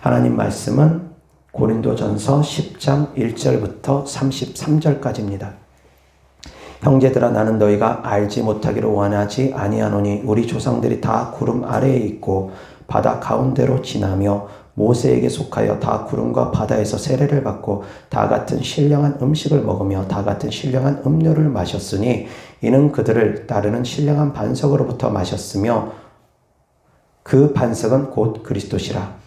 하나님 말씀은 고린도전서 10장 1절부터 33절까지입니다. 형제들아, 나는 너희가 알지 못하기를 원하지 아니하노니 우리 조상들이 다 구름 아래에 있고 바다 가운데로 지나며 모세에게 속하여 다 구름과 바다에서 세례를 받고 다 같은 신령한 음식을 먹으며 다 같은 신령한 음료를 마셨으니 이는 그들을 따르는 신령한 반석으로부터 마셨으며 그 반석은 곧 그리스도시라.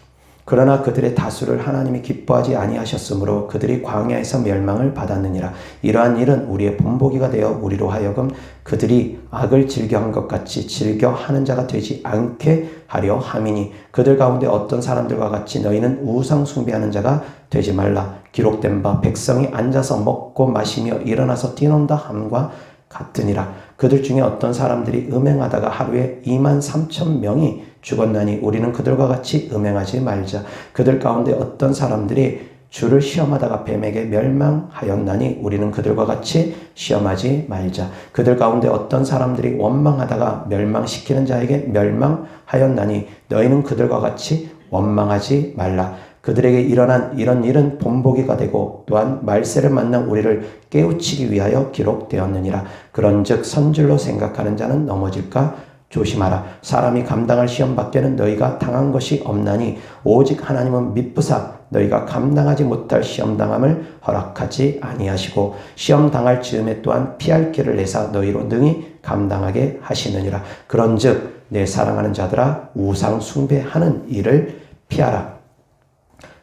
그러나 그들의 다수를 하나님이 기뻐하지 아니하셨으므로 그들이 광야에서 멸망을 받았느니라. 이러한 일은 우리의 본보기가 되어 우리로 하여금 그들이 악을 즐겨한 것 같이 즐겨하는 자가 되지 않게 하려 함이니 그들 가운데 어떤 사람들과 같이 너희는 우상 숭배하는 자가 되지 말라. 기록된 바 백성이 앉아서 먹고 마시며 일어나서 뛰논다 함과 같으니라. 그들 중에 어떤 사람들이 음행하다가 하루에 23,000명이 죽었나니 우리는 그들과 같이 음행하지 말자. 그들 가운데 어떤 사람들이 주를 시험하다가 뱀에게 멸망하였나니 우리는 그들과 같이 시험하지 말자. 그들 가운데 어떤 사람들이 원망하다가 멸망시키는 자에게 멸망하였나니 너희는 그들과 같이 원망하지 말라. 그들에게 일어난 이런 일은 본보기가 되고 또한 말세를 만난 우리를 깨우치기 위하여 기록되었느니라. 그런즉 선줄로 생각하는 자는 넘어질까 조심하라. 사람이 감당할 시험 밖에는 너희가 당한 것이 없나니 오직 하나님은 미쁘사 너희가 감당하지 못할 시험당함을 허락하지 아니하시고 시험당할 즈음에 또한 피할 길을 내사 너희로 능히 감당하게 하시느니라. 그런즉 내 사랑하는 자들아, 우상 숭배하는 일을 피하라.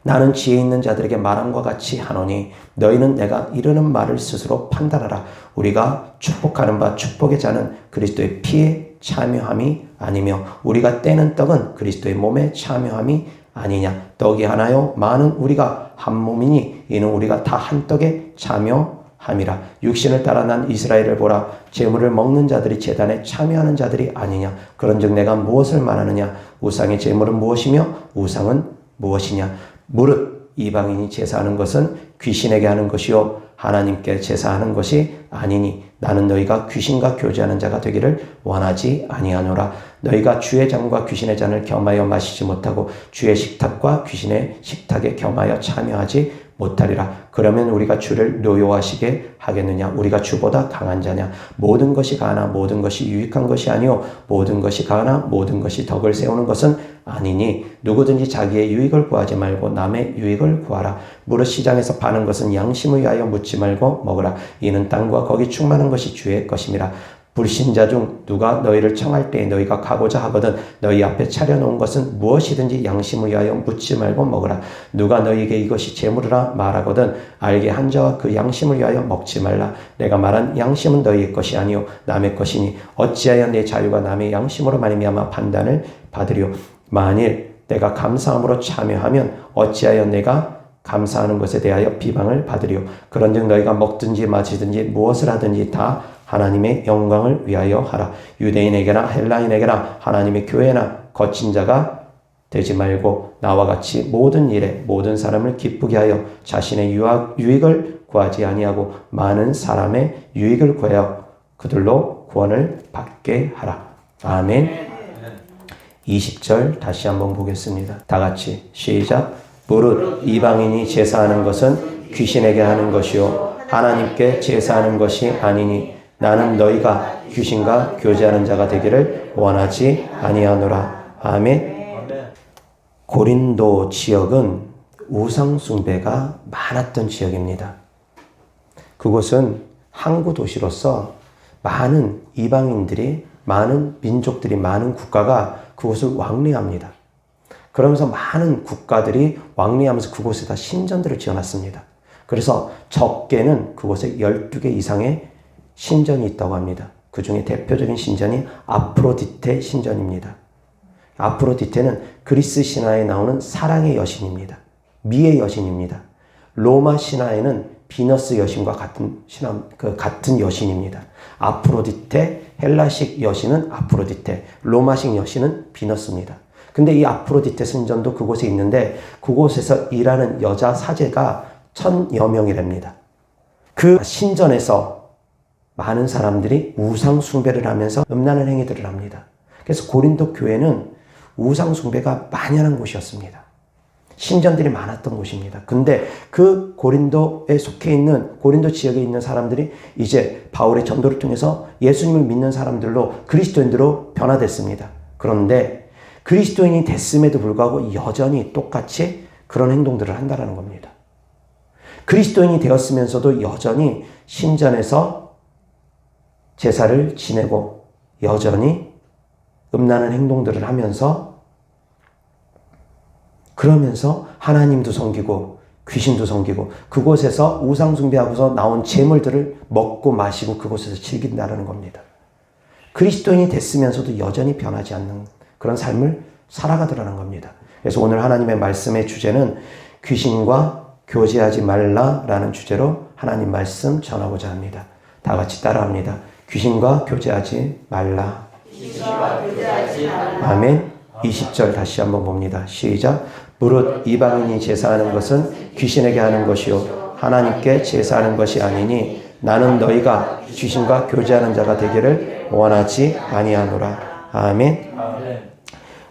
나는 지혜 있는 자들에게 말함과 같이 하노니 너희는 내가 이르는 말을 스스로 판단하라. 우리가 축복하는 바 축복의 자는 그리스도의 피에 참여함이 아니며 우리가 떼는 떡은 그리스도의 몸에 참여함이 아니냐. 떡이 하나요 많은 우리가 한 몸이니 이는 우리가 다 한 떡에 참여함이라. 육신을 따라 난 이스라엘을 보라. 제물을 먹는 자들이 제단에 참여하는 자들이 아니냐. 그런즉 내가 무엇을 말하느냐. 우상의 제물은 무엇이며 우상은 무엇이냐. 무릇 이방인이 제사하는 것은 귀신에게 하는 것이요 하나님께 제사하는 것이 아니니 나는 너희가 귀신과 교제하는 자가 되기를 원하지 아니하노라. 너희가 주의 잔과 귀신의 잔을 겸하여 마시지 못하고 주의 식탁과 귀신의 식탁에 겸하여 참여하지 못하리라. 그러면 우리가 주를 노여워하시게 하겠느냐. 우리가 주보다 강한 자냐. 모든 것이 가하나 모든 것이 유익한 것이 아니요 모든 것이 가하나 모든 것이 덕을 세우는 것은 아니니 누구든지 자기의 유익을 구하지 말고 남의 유익을 구하라. 무릇 시장에서 파는 것은 양심을 위하여 묻지 말고 먹으라. 이는 땅과 거기 충만한 것이 주의 것임이라. 불신자 중 누가 너희를 청할 때에 너희가 가고자 하거든 너희 앞에 차려놓은 것은 무엇이든지 양심을 위하여 묻지 말고 먹으라. 누가 너희에게 이것이 재물이라 말하거든 알게 한 자와 그 양심을 위하여 먹지 말라. 내가 말한 양심은 너희의 것이 아니요 남의 것이니 어찌하여 내 자유가 남의 양심으로 말미암아 판단을 받으리요. 만일 내가 감사함으로 참여하면 어찌하여 내가 감사하는 것에 대하여 비방을 받으리요. 그런즉 너희가 먹든지 마시든지 무엇을 하든지 다 하나님의 영광을 위하여 하라. 유대인에게나 헬라인에게나 하나님의 교회나 거친 자가 되지 말고 나와 같이 모든 일에 모든 사람을 기쁘게 하여 자신의 유익을 구하지 아니하고 많은 사람의 유익을 구하여 그들로 구원을 받게 하라. 아멘. 20절 다시 한번 보겠습니다. 다 같이 시작. 무릇 이방인이 제사하는 것은 귀신에게 하는 것이요 하나님께 제사하는 것이 아니니 나는 너희가 귀신과 교제하는 자가 되기를 원하지 아니하노라. 아멘. 고린도 지역은 우상 숭배가 많았던 지역입니다. 그곳은 항구 도시로서 많은 이방인들이 많은 민족들이 많은 국가가 그곳을 왕래합니다. 그러면서 많은 국가들이 왕래하면서 그곳에다 신전들을 지어놨습니다. 그래서 적게는 그곳에 12개 이상의 신전이 있다고 합니다. 그 중에 대표적인 신전이 아프로디테 신전입니다. 아프로디테는 그리스 신화에 나오는 사랑의 여신입니다. 미의 여신입니다. 로마 신화에는 비너스 여신과 같은 여신입니다. 아프로디테, 헬라식 여신은 아프로디테, 로마식 여신은 비너스입니다. 근데 이 아프로디테 신전도 그곳에 있는데 그곳에서 일하는 여자 사제가 1000여 명이랍니다. 그 신전에서 많은 사람들이 우상 숭배를 하면서 음란한 행위들을 합니다. 그래서 고린도 교회는 우상 숭배가 만연한 곳이었습니다. 신전들이 많았던 곳입니다. 근데 그 고린도에 속해 있는 고린도 지역에 있는 사람들이 이제 바울의 전도를 통해서 예수님을 믿는 사람들로 그리스도인들로 변화됐습니다. 그런데 그리스도인이 됐음에도 불구하고 여전히 똑같이 그런 행동들을 한다는 겁니다. 그리스도인이 되었으면서도 여전히 신전에서 제사를 지내고 여전히 음란한 행동들을 하면서 그러면서 하나님도 섬기고 귀신도 섬기고 그곳에서 우상 숭배하고서 나온 재물들을 먹고 마시고 그곳에서 즐긴다는 겁니다. 그리스도인이 됐으면서도 여전히 변하지 않는 그런 삶을 살아가더라는 겁니다. 그래서 오늘 하나님의 말씀의 주제는 귀신과 교제하지 말라라는 주제로 하나님 말씀 전하고자 합니다. 다 같이 따라합니다. 귀신과 교제하지 말라. 귀신과 교제하지 말라. 아멘. 20절 다시 한번 봅니다. 시작. 무릇 이방인이 제사하는 것은 귀신에게 하는 것이요 하나님께 제사하는 것이 아니니 나는 너희가 귀신과 교제하는 자가 되기를 원하지 아니하노라. 아멘.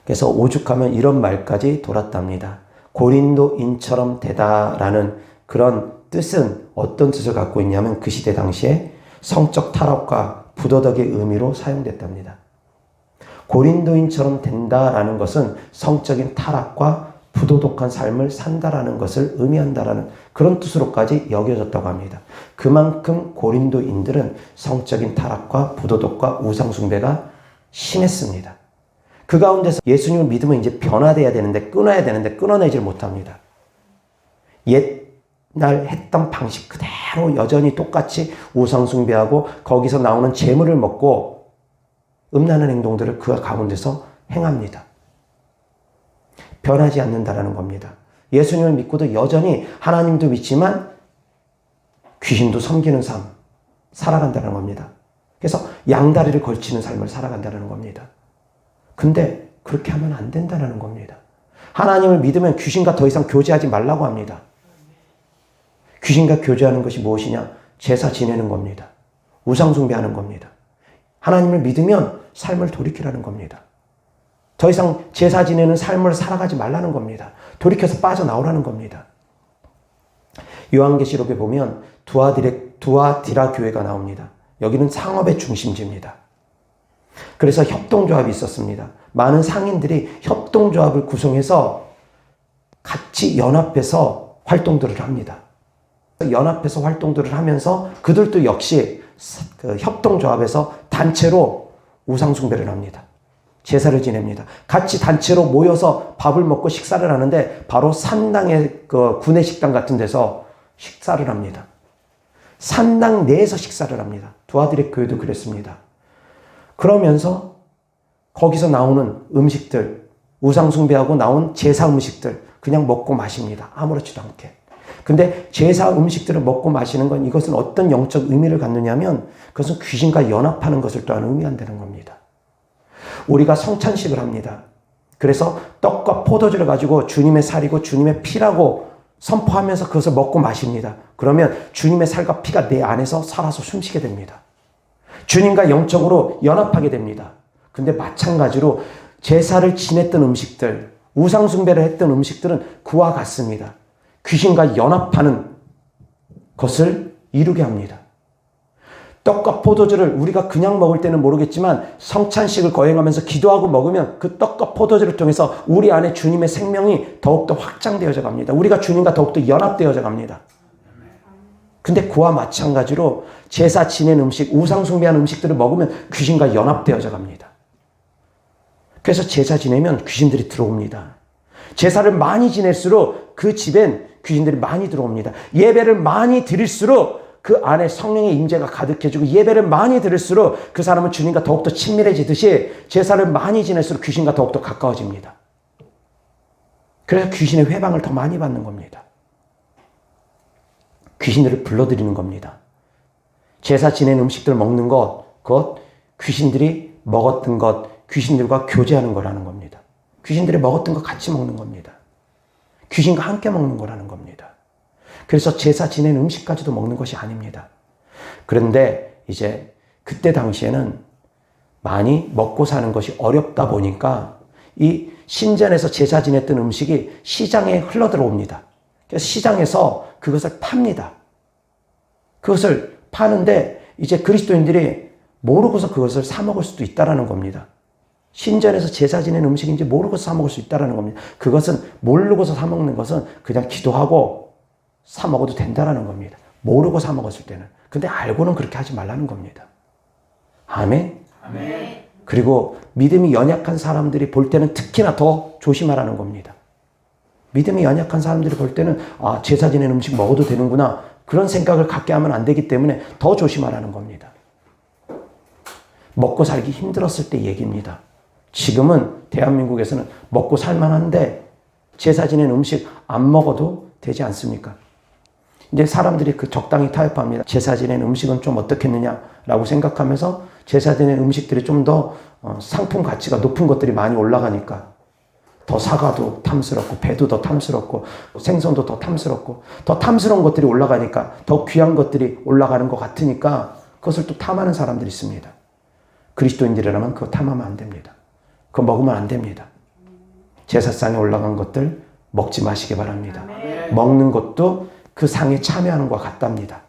그래서 오죽하면 이런 말까지 돌았답니다. 고린도인처럼 되다라는 그런 뜻은 어떤 뜻을 갖고 있냐면 그 시대 당시에 성적 타락과 부도덕의 의미로 사용됐답니다. 고린도인처럼 된다라는 것은 성적인 타락과 부도덕한 삶을 산다라는 것을 의미한다라는 그런 뜻으로까지 여겨졌다고 합니다. 그만큼 고린도인들은 성적인 타락과 부도덕과 우상숭배가 심했습니다. 그 가운데서 예수님을 믿으면 이제 변화돼야 되는데 끊어야 되는데 끊어내질 못합니다. 옛날 했던 방식 그대로 여전히 똑같이 우상숭배하고 거기서 나오는 재물을 먹고 음란한 행동들을 그 가운데서 행합니다. 변하지 않는다라는 겁니다. 예수님을 믿고도 여전히 하나님도 믿지만 귀신도 섬기는 삶 살아간다는 겁니다. 그래서 양다리를 걸치는 삶을 살아간다는 겁니다. 근데 그렇게 하면 안 된다는 겁니다. 하나님을 믿으면 귀신과 더 이상 교제하지 말라고 합니다. 귀신과 교제하는 것이 무엇이냐? 제사 지내는 겁니다. 우상 숭배하는 겁니다. 하나님을 믿으면 삶을 돌이키라는 겁니다. 더 이상 제사 지내는 삶을 살아가지 말라는 겁니다. 돌이켜서 빠져나오라는 겁니다. 요한계시록에 보면 두아디라 교회가 나옵니다. 여기는 상업의 중심지입니다. 그래서 협동조합이 있었습니다. 많은 상인들이 협동조합을 구성해서 같이 연합해서 활동들을 합니다. 연합해서 활동들을 하면서 그들도 역시 그 협동조합에서 단체로 우상숭배를 합니다. 제사를 지냅니다. 같이 단체로 모여서 밥을 먹고 식사를 하는데 바로 산당의 그 구내식당 같은 데서 식사를 합니다. 산당 내에서 식사를 합니다. 두아디라 교회도 그랬습니다. 그러면서 거기서 나오는 음식들, 우상숭배하고 나온 제사 음식들 그냥 먹고 마십니다. 아무렇지도 않게. 근데 제사 음식들을 먹고 마시는 건 이것은 어떤 영적 의미를 갖느냐면 그것은 귀신과 연합하는 것을 또한 의미한다는 겁니다. 우리가 성찬식을 합니다. 그래서 떡과 포도주를 가지고 주님의 살이고 주님의 피라고 선포하면서 그것을 먹고 마십니다. 그러면 주님의 살과 피가 내 안에서 살아서 숨쉬게 됩니다. 주님과 영적으로 연합하게 됩니다. 근데 마찬가지로 제사를 지냈던 음식들, 우상숭배를 했던 음식들은 그와 같습니다. 귀신과 연합하는 것을 이루게 합니다. 떡과 포도주를 우리가 그냥 먹을 때는 모르겠지만 성찬식을 거행하면서 기도하고 먹으면 그 떡과 포도주를 통해서 우리 안에 주님의 생명이 더욱더 확장되어져 갑니다. 우리가 주님과 더욱더 연합되어져 갑니다. 근데 그와 마찬가지로 제사 지낸 음식, 우상 숭배하는 음식들을 먹으면 귀신과 연합되어져 갑니다. 그래서 제사 지내면 귀신들이 들어옵니다. 제사를 많이 지낼수록 그 집엔 귀신들이 많이 들어옵니다. 예배를 많이 드릴수록 그 안에 성령의 임재가 가득해지고 예배를 많이 드릴수록 그 사람은 주님과 더욱더 친밀해지듯이 제사를 많이 지낼수록 귀신과 더욱더 가까워집니다. 그래서 귀신의 회방을 더 많이 받는 겁니다. 귀신들을 불러들이는 겁니다. 제사 지낸 음식들 먹는 것, 그것 귀신들이 먹었던 것, 귀신들과 교제하는 거라는 겁니다. 귀신들이 먹었던 것 같이 먹는 겁니다. 귀신과 함께 먹는 거라는 겁니다. 그래서 제사 지낸 음식까지도 먹는 것이 아닙니다. 그런데 이제 그때 당시에는 많이 먹고 사는 것이 어렵다 보니까 이 신전에서 제사 지냈던 음식이 시장에 흘러 들어옵니다. 그래서 시장에서 그것을 팝니다. 그것을 파는데 이제 그리스도인들이 모르고서 그것을 사 먹을 수도 있다라는 겁니다. 신전에서 제사 지낸 음식인지 모르고서 사 먹을 수 있다라는 겁니다. 그것은 모르고서 사 먹는 것은 그냥 기도하고 사 먹어도 된다라는 겁니다. 모르고 사 먹었을 때는. 근데 알고는 그렇게 하지 말라는 겁니다. 아멘. 아멘. 그리고 믿음이 연약한 사람들이 볼 때는 특히나 더 조심하라는 겁니다. 믿음이 연약한 사람들이 볼 때는 제사 지낸 음식 먹어도 되는구나 그런 생각을 갖게 하면 안 되기 때문에 더 조심하라는 겁니다. 먹고 살기 힘들었을 때 얘기입니다. 지금은 대한민국에서는 먹고 살만한데 제사 지낸 음식 안 먹어도 되지 않습니까? 이제 사람들이 그 적당히 타협합니다. 제사 지낸 음식은 좀 어떻겠느냐라고 생각하면서 제사 지낸 음식들이 좀 더 상품 가치가 높은 것들이 많이 올라가니까 더 사과도 탐스럽고 배도 더 탐스럽고 생선도 더 탐스럽고 더 탐스러운 것들이 올라가니까 더 귀한 것들이 올라가는 것 같으니까 그것을 또 탐하는 사람들이 있습니다. 그리스도인들이라면 그거 탐하면 안 됩니다. 그거 먹으면 안 됩니다. 제사상에 올라간 것들 먹지 마시기 바랍니다. 먹는 것도 그 상에 참여하는 것과 같답니다.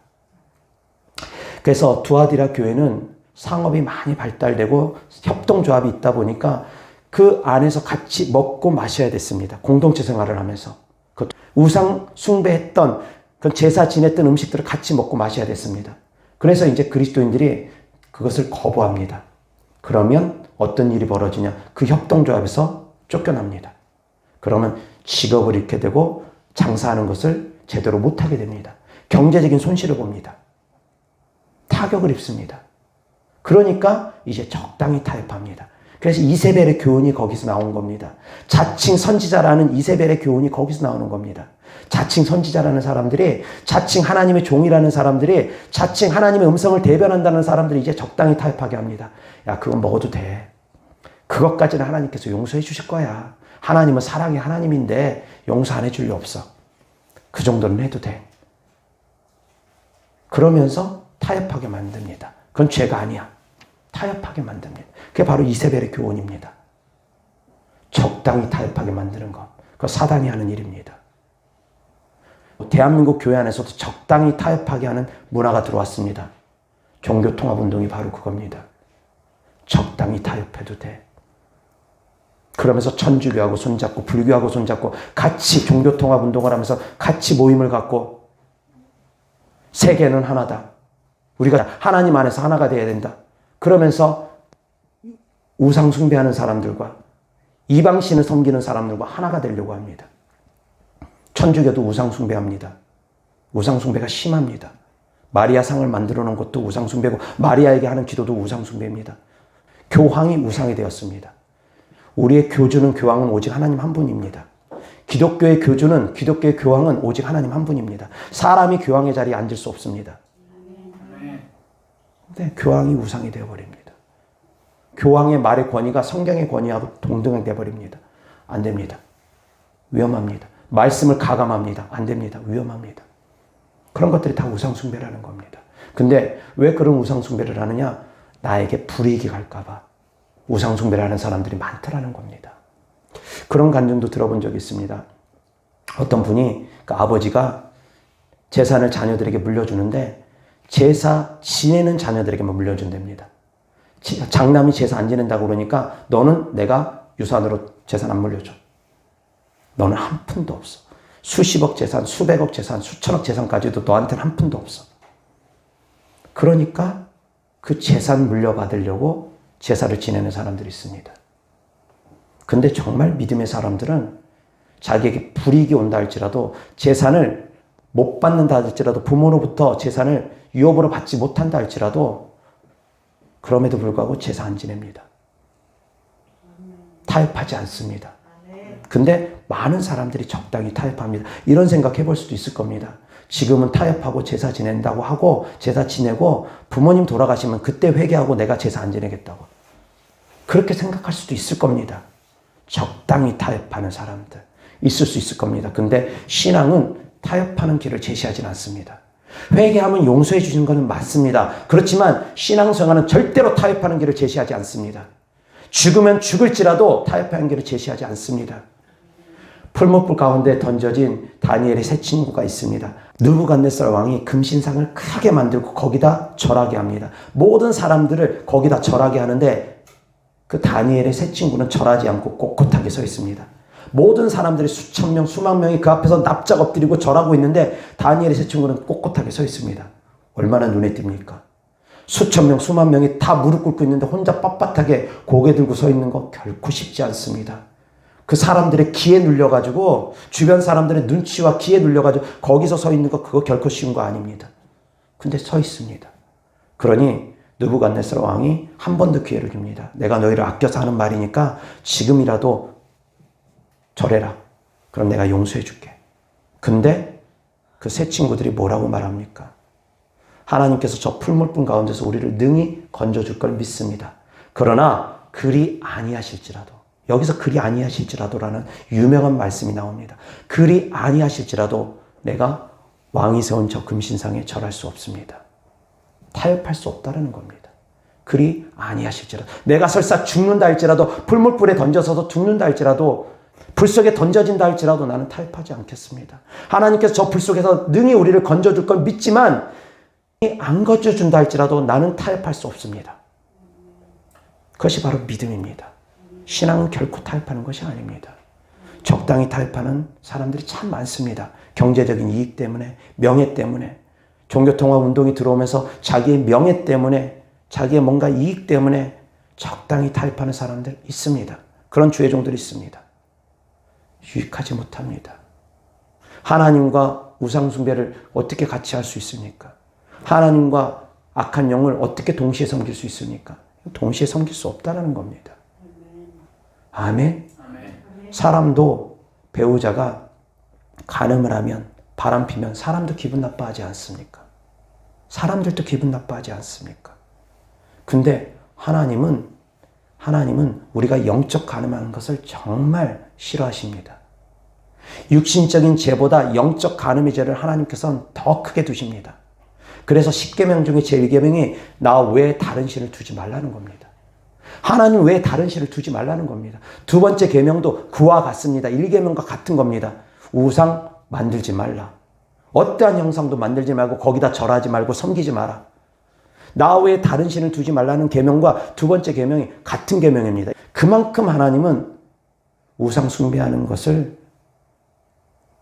그래서 두아디라 교회는 상업이 많이 발달되고 협동조합이 있다 보니까 그 안에서 같이 먹고 마셔야 됐습니다. 공동체 생활을 하면서. 그 우상 숭배했던 그 제사 지냈던 음식들을 같이 먹고 마셔야 됐습니다. 그래서 이제 그리스도인들이 그것을 거부합니다. 그러면 어떤 일이 벌어지냐? 그 협동조합에서 쫓겨납니다. 그러면 직업을 잃게 되고 장사하는 것을 제대로 못하게 됩니다. 경제적인 손실을 봅니다. 타격을 입습니다. 그러니까 이제 적당히 타협합니다. 그래서 이세벨의 교훈이 거기서 나온 겁니다. 자칭 선지자라는 이세벨의 교훈이 거기서 나오는 겁니다. 자칭 선지자라는 사람들이, 자칭 하나님의 종이라는 사람들이, 자칭 하나님의 음성을 대변한다는 사람들이 이제 적당히 타협하게 합니다. 야, 그건 먹어도 돼. 그것까지는 하나님께서 용서해 주실 거야. 하나님은 사랑의 하나님인데 용서 안 해줄 리 없어. 그 정도는 해도 돼. 그러면서 타협하게 만듭니다. 그건 죄가 아니야. 타협하게 만듭니다. 그게 바로 이세벨의 교훈입니다. 적당히 타협하게 만드는 것. 그거 사단이 하는 일입니다. 대한민국 교회 안에서도 적당히 타협하게 하는 문화가 들어왔습니다. 종교통합운동이 바로 그겁니다. 적당히 타협해도 돼. 그러면서 천주교하고 손잡고 불교하고 손잡고 같이 종교통합운동을 하면서 같이 모임을 갖고 세계는 하나다. 우리가 하나님 안에서 하나가 되어야 된다. 그러면서 우상 숭배하는 사람들과 이방신을 섬기는 사람들과 하나가 되려고 합니다. 천주교도 우상 숭배합니다. 우상 숭배가 심합니다. 마리아 상을 만들어 놓은 것도 우상 숭배고 마리아에게 하는 기도도 우상 숭배입니다. 교황이 우상이 되었습니다. 우리의 교주는 교황은 오직 하나님 한 분입니다. 기독교의 교주는 기독교의 교황은 오직 하나님 한 분입니다. 사람이 교황의 자리에 앉을 수 없습니다. 근데 교황이 우상이 되어버립니다. 교황의 말의 권위가 성경의 권위하고 동등하게 되어버립니다. 안 됩니다. 위험합니다. 말씀을 가감합니다. 안 됩니다. 위험합니다. 그런 것들이 다 우상숭배라는 겁니다. 근데 왜 그런 우상숭배를 하느냐? 나에게 불이익이 갈까봐 우상숭배를 하는 사람들이 많더라는 겁니다. 그런 간증도 들어본 적이 있습니다. 어떤 분이 그 아버지가 재산을 자녀들에게 물려주는데 제사 지내는 자녀들에게만 물려준답니다. 장남이 제사 안 지낸다고 그러니까 너는 내가 유산으로 재산 안 물려줘. 너는 한 푼도 없어. 수십억 재산, 수백억 재산, 수천억 재산까지도 너한테는 한 푼도 없어. 그러니까 그 재산 물려받으려고 제사를 지내는 사람들이 있습니다. 근데 정말 믿음의 사람들은 자기에게 불이익이 온다 할지라도 재산을 못 받는다 할지라도 부모로부터 재산을 유업으로 받지 못한다 할지라도 그럼에도 불구하고 제사 안 지냅니다. 타협하지 않습니다. 근데 많은 사람들이 적당히 타협합니다. 이런 생각 해볼 수도 있을 겁니다. 지금은 타협하고 제사 지낸다고 하고 제사 지내고 부모님 돌아가시면 그때 회개하고 내가 제사 안 지내겠다고. 그렇게 생각할 수도 있을 겁니다. 적당히 타협하는 사람들 있을 수 있을 겁니다. 근데 신앙은 타협하는 길을 제시하진 않습니다. 회개하면 용서해 주시는 것은 맞습니다. 그렇지만 신앙생활은 절대로 타협하는 길을 제시하지 않습니다. 죽으면 죽을지라도 타협의 한계를 제시하지 않습니다. 풀무불 가운데 던져진 다니엘의 세 친구가 있습니다. 느부갓네살 왕이 금신상을 크게 만들고 거기다 절하게 합니다. 모든 사람들을 거기다 절하게 하는데 그 다니엘의 세 친구는 절하지 않고 꼿꼿하게 서 있습니다. 모든 사람들이 수천 명, 수만 명이 그 앞에서 납작 엎드리고 절하고 있는데 다니엘의 세 친구는 꼿꼿하게 서 있습니다. 얼마나 눈에 띕니까? 수천 명, 수만 명이 다 무릎 꿇고 있는데 혼자 빳빳하게 고개 들고 서 있는 거 결코 쉽지 않습니다. 그 사람들의 기에 눌려가지고 주변 사람들의 눈치와 기에 눌려가지고 거기서 서 있는 거 그거 결코 쉬운 거 아닙니다. 근데 서 있습니다. 그러니 느부갓네살 왕이 한 번 더 기회를 줍니다. 내가 너희를 아껴서 하는 말이니까 지금이라도 절해라. 그럼 내가 용서해 줄게. 근데 그 세 친구들이 뭐라고 말합니까? 하나님께서 저 풀물분 가운데서 우리를 능히 건져줄 걸 믿습니다. 그러나 그리 아니하실지라도, 여기서 그리 아니하실지라도라는 유명한 말씀이 나옵니다. 그리 아니하실지라도 내가 왕이 세운 저 금신상에 절할 수 없습니다. 타협할 수 없다는 겁니다. 그리 아니하실지라도, 내가 설사 죽는다 할지라도, 풀물불에 던져서도 죽는다 할지라도, 불 속에 던져진다 할지라도 나는 타협하지 않겠습니다. 하나님께서 저 불 속에서 능히 우리를 건져줄 걸 믿지만 안 건져준다 할지라도 나는 타협할 수 없습니다. 그것이 바로 믿음입니다. 신앙은 결코 타협하는 것이 아닙니다. 적당히 타협하는 사람들이 참 많습니다. 경제적인 이익 때문에, 명예 때문에, 종교통합운동이 들어오면서 자기의 명예 때문에, 자기의 뭔가 이익 때문에 적당히 타협하는 사람들 있습니다. 그런 주의종들이 있습니다. 유익하지 못합니다. 하나님과 우상숭배를 어떻게 같이 할 수 있습니까? 하나님과 악한 영을 어떻게 동시에 섬길 수 있습니까? 동시에 섬길 수 없다는 겁니다. 아멘. 사람도 배우자가 간음을 하면, 바람 피면 사람도 기분 나빠하지 않습니까? 사람들도 기분 나빠하지 않습니까? 근데 하나님은 우리가 영적 간음하는 것을 정말 싫어하십니다. 육신적인 죄보다 영적 간음의 죄를 하나님께서는 더 크게 두십니다. 그래서 10계명 중에 제1계명이 나 외에 다른 신을 두지 말라는 겁니다. 하나님 외에 다른 신을 두지 말라는 겁니다. 두 번째 계명도 그와 같습니다. 1계명과 같은 겁니다. 우상 만들지 말라. 어떠한 형상도 만들지 말고 거기다 절하지 말고 섬기지 마라. 나 외에 다른 신을 두지 말라는 계명과 두 번째 계명이 같은 계명입니다. 그만큼 하나님은 우상 숭배하는 것을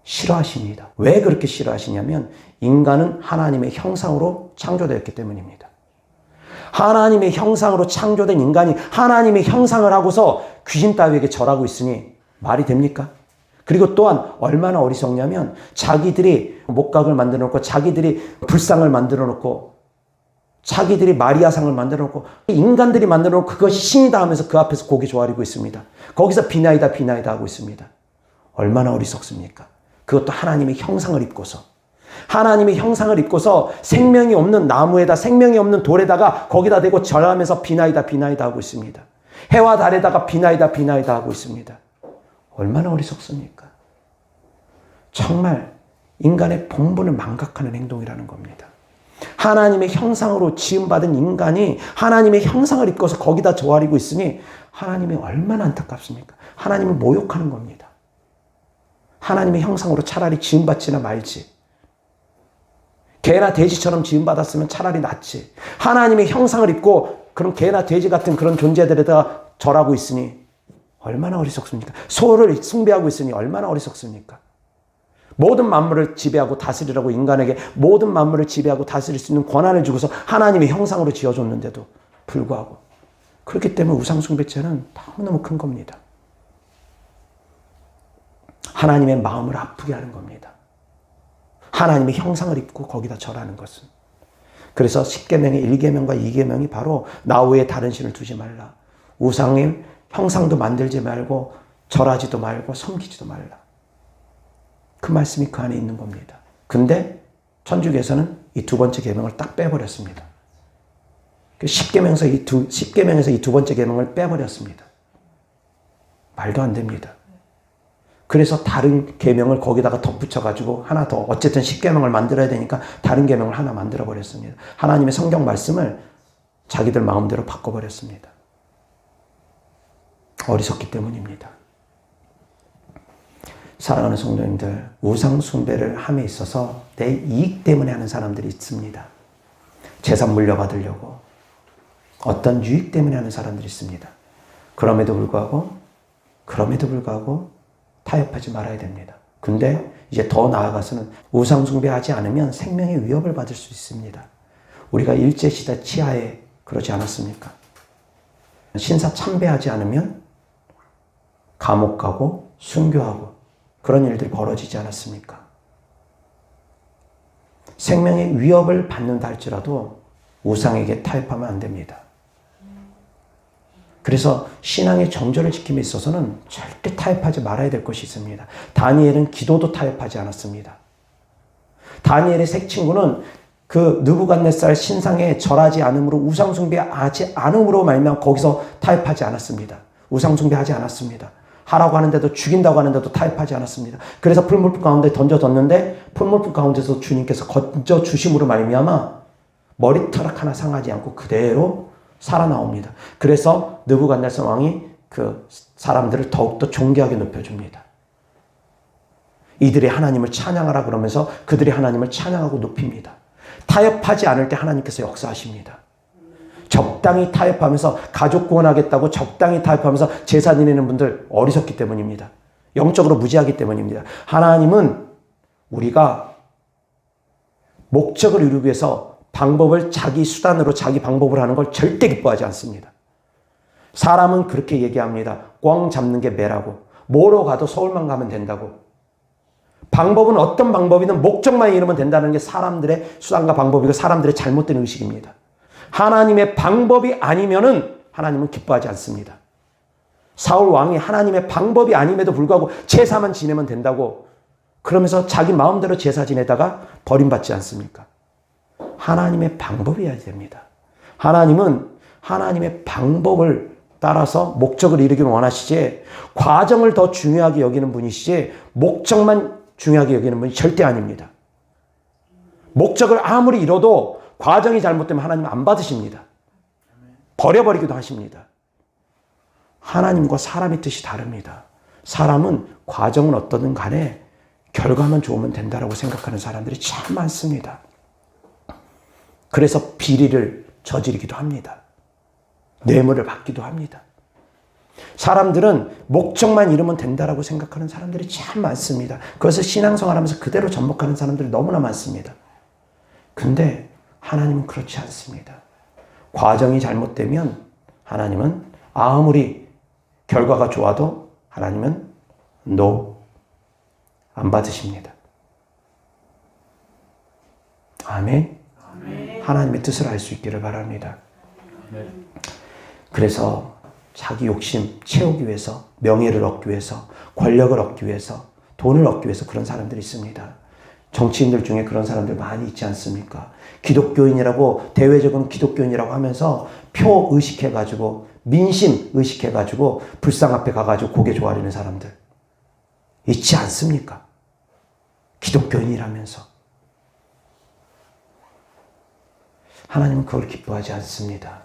싫어하십니다. 왜 그렇게 싫어하시냐면 인간은 하나님의 형상으로 창조되었기 때문입니다. 하나님의 형상으로 창조된 인간이 하나님의 형상을 하고서 귀신 따위에게 절하고 있으니 말이 됩니까? 그리고 또한 얼마나 어리석냐면 자기들이 목각을 만들어 놓고 자기들이 불상을 만들어 놓고 자기들이 마리아상을 만들어 놓고 인간들이 만들어 놓고 그것이 신이다 하면서 그 앞에서 고개 조아리고 있습니다. 거기서 비나이다 비나이다 하고 있습니다. 얼마나 어리석습니까? 그것도 하나님의 형상을 입고서, 하나님의 형상을 입고서 생명이 없는 나무에다 생명이 없는 돌에다가 거기다 대고 절하면서 비나이다 비나이다 하고 있습니다. 해와 달에다가 비나이다 비나이다 하고 있습니다. 얼마나 어리석습니까? 정말 인간의 본분을 망각하는 행동이라는 겁니다. 하나님의 형상으로 지음받은 인간이 하나님의 형상을 입고서 거기다 조아리고 있으니 하나님이 얼마나 안타깝습니까? 하나님을 모욕하는 겁니다. 하나님의 형상으로 차라리 지음받지나 말지. 개나 돼지처럼 지음받았으면 차라리 낫지. 하나님의 형상을 입고 그런 개나 돼지 같은 그런 존재들에다가 절하고 있으니 얼마나 어리석습니까? 소를 숭배하고 있으니 얼마나 어리석습니까? 모든 만물을 지배하고 다스리라고 인간에게 모든 만물을 지배하고 다스릴 수 있는 권한을 주고서 하나님의 형상으로 지어줬는데도 불구하고 그렇기 때문에 우상숭배죄는 너무너무 큰 겁니다. 하나님의 마음을 아프게 하는 겁니다. 하나님의 형상을 입고 거기다 절하는 것은. 그래서 10계명의 1계명과 2계명이 바로 나 외에 다른 신을 두지 말라. 우상의 형상도 만들지 말고 절하지도 말고 섬기지도 말라. 그 말씀이 그 안에 있는 겁니다. 근데 천주교에서는 이 두 번째 계명을 딱 빼버렸습니다. 10계명에서 이 두 번째 계명을 빼버렸습니다. 말도 안 됩니다. 그래서 다른 계명을 거기다가 덧붙여가지고 하나 더 어쨌든 10계명을 만들어야 되니까 다른 계명을 하나 만들어버렸습니다. 하나님의 성경 말씀을 자기들 마음대로 바꿔버렸습니다. 어리석기 때문입니다. 사랑하는 성도님들, 우상 숭배를 함에 있어서 내 이익 때문에 하는 사람들이 있습니다. 재산 물려받으려고 어떤 유익 때문에 하는 사람들이 있습니다. 그럼에도 불구하고 타협하지 말아야 됩니다. 근데 이제 더 나아가서는 우상 숭배하지 않으면 생명의 위협을 받을 수 있습니다. 우리가 일제시대 치하에 그러지 않았습니까? 신사 참배하지 않으면 감옥 가고 순교하고 그런 일들이 벌어지지 않았습니까? 생명의 위협을 받는다 할지라도 우상에게 타협하면 안 됩니다. 그래서 신앙의 정절을 지킴에 있어서는 절대 타협하지 말아야 될 것이 있습니다. 다니엘은 기도도 타협하지 않았습니다. 다니엘의 세 친구는 그 느부갓네살 신상에 절하지 않음으로 우상 숭배하지 않음으로 말미암아 거기서 타협하지 않았습니다. 우상 숭배하지 않았습니다. 하라고 하는데도 죽인다고 하는데도 타협하지 않았습니다. 그래서 풀물불 가운데 던져졌는데 풀물불 가운데서 주님께서 건져 주심으로 말미암아 머리털 하나 상하지 않고 그대로 살아나옵니다. 그래서 느부갓네살 왕이 그 사람들을 더욱더 존귀하게 높여줍니다. 이들이 하나님을 찬양하라 그러면서 그들이 하나님을 찬양하고 높입니다. 타협하지 않을 때 하나님께서 역사하십니다. 적당히 타협하면서 가족 구원하겠다고 적당히 타협하면서 제사 지내는 분들 어리석기 때문입니다. 영적으로 무지하기 때문입니다. 하나님은 우리가 목적을 이루기 위해서 방법을 자기 수단으로 자기 방법을 하는 걸 절대 기뻐하지 않습니다. 사람은 그렇게 얘기합니다. 꽝 잡는 게 매라고. 뭐로 가도 서울만 가면 된다고. 방법은 어떤 방법이든 목적만 이루면 된다는 게 사람들의 수단과 방법이고 사람들의 잘못된 의식입니다. 하나님의 방법이 아니면은 하나님은 기뻐하지 않습니다. 사울 왕이 하나님의 방법이 아님에도 불구하고 제사만 지내면 된다고 그러면서 자기 마음대로 제사 지내다가 버림받지 않습니까? 하나님의 방법이어야 됩니다. 하나님은 하나님의 방법을 따라서 목적을 이루기를 원하시지 과정을 더 중요하게 여기는 분이시지 목적만 중요하게 여기는 분이 절대 아닙니다. 목적을 아무리 이뤄도 과정이 잘못되면 하나님 안 받으십니다. 버려버리기도 하십니다. 하나님과 사람의 뜻이 다릅니다. 사람은 과정은 어떠든 간에 결과만 좋으면 된다라고 생각하는 사람들이 참 많습니다. 그래서 비리를 저지르기도 합니다. 뇌물을 받기도 합니다. 사람들은 목적만 이루면 된다라고 생각하는 사람들이 참 많습니다. 그래서 신앙생활하면서 그대로 접목하는 사람들이 너무나 많습니다. 근데 하나님은 그렇지 않습니다. 과정이 잘못되면 하나님은 아무리 결과가 좋아도 하나님은 안 받으십니다. 아멘. 하나님의 뜻을 알 수 있기를 바랍니다. 그래서 자기 욕심 채우기 위해서, 명예를 얻기 위해서, 권력을 얻기 위해서, 돈을 얻기 위해서 그런 사람들이 있습니다. 정치인들 중에 그런 사람들 많이 있지 않습니까? 기독교인이라고, 대외적으로 기독교인이라고 하면서 표 의식해가지고, 민심 의식해가지고, 불상 앞에 가가지고 고개 조아리는 사람들. 있지 않습니까? 기독교인이라면서. 하나님은 그걸 기뻐하지 않습니다.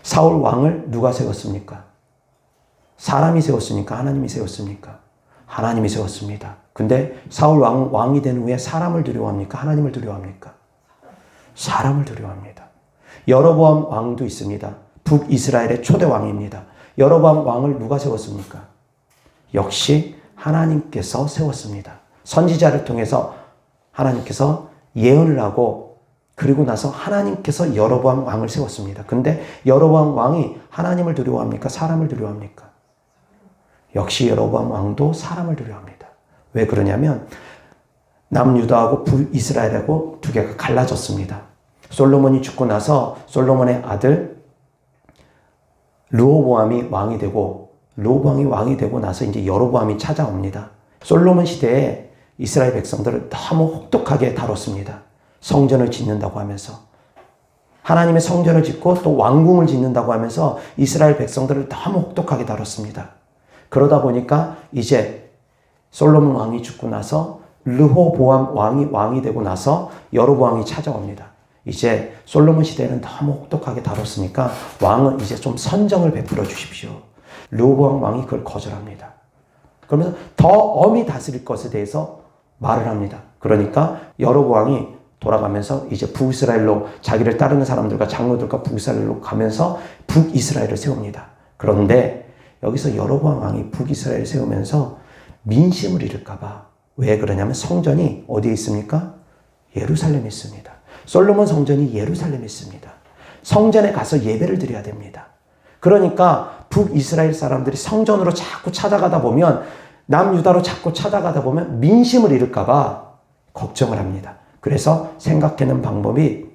사울 왕을 누가 세웠습니까? 사람이 세웠습니까? 하나님이 세웠습니까? 하나님이 세웠습니다. 근데 사울 왕이 된 후에 사람을 두려워합니까? 하나님을 두려워합니까? 사람을 두려워합니다. 여로보암 왕도 있습니다. 북이스라엘의 초대 왕입니다. 여로보암 왕을 누가 세웠습니까? 역시 하나님께서 세웠습니다. 선지자를 통해서 하나님께서 예언을 하고 그리고 나서 하나님께서 여로보암 왕을 세웠습니다. 근데 여로보암 왕이 하나님을 두려워합니까? 사람을 두려워합니까? 역시 여로보암 왕도 사람을 두려워합니다. 왜 그러냐면 남유다하고 북이스라엘하고 두 개가 갈라졌습니다. 솔로몬이 죽고 나서 솔로몬의 아들 르호보암이 왕이 되고 르호보암이 왕이 되고 나서 이제 여로보암이 찾아옵니다. 솔로몬 시대에 이스라엘 백성들을 너무 혹독하게 다뤘습니다. 성전을 짓는다고 하면서 하나님의 성전을 짓고 또 왕궁을 짓는다고 하면서 이스라엘 백성들을 너무 혹독하게 다뤘습니다. 그러다 보니까 이제 솔로몬 왕이 죽고 나서 르호보암 왕이 되고 나서 여로보암이 찾아옵니다. 이제 솔로몬 시대에는 너무 혹독하게 다뤘으니까 왕은 이제 좀 선정을 베풀어 주십시오. 르호보암 왕이 그걸 거절합니다. 그러면서 더 엄히 다스릴 것에 대해서 말을 합니다. 그러니까 여로보암이 돌아가면서 이제 북이스라엘로 자기를 따르는 사람들과 장로들과 북이스라엘로 가면서 북이스라엘을 세웁니다. 그런데 여기서 여로보암 왕이 북이스라엘을 세우면서 민심을 잃을까봐 왜 그러냐면 성전이 어디에 있습니까? 예루살렘에 있습니다. 솔로몬 성전이 예루살렘에 있습니다. 성전에 가서 예배를 드려야 됩니다. 그러니까 북이스라엘 사람들이 성전으로 자꾸 찾아가다 보면 남유다로 자꾸 찾아가다 보면 민심을 잃을까봐 걱정을 합니다. 그래서 생각해낸 방법이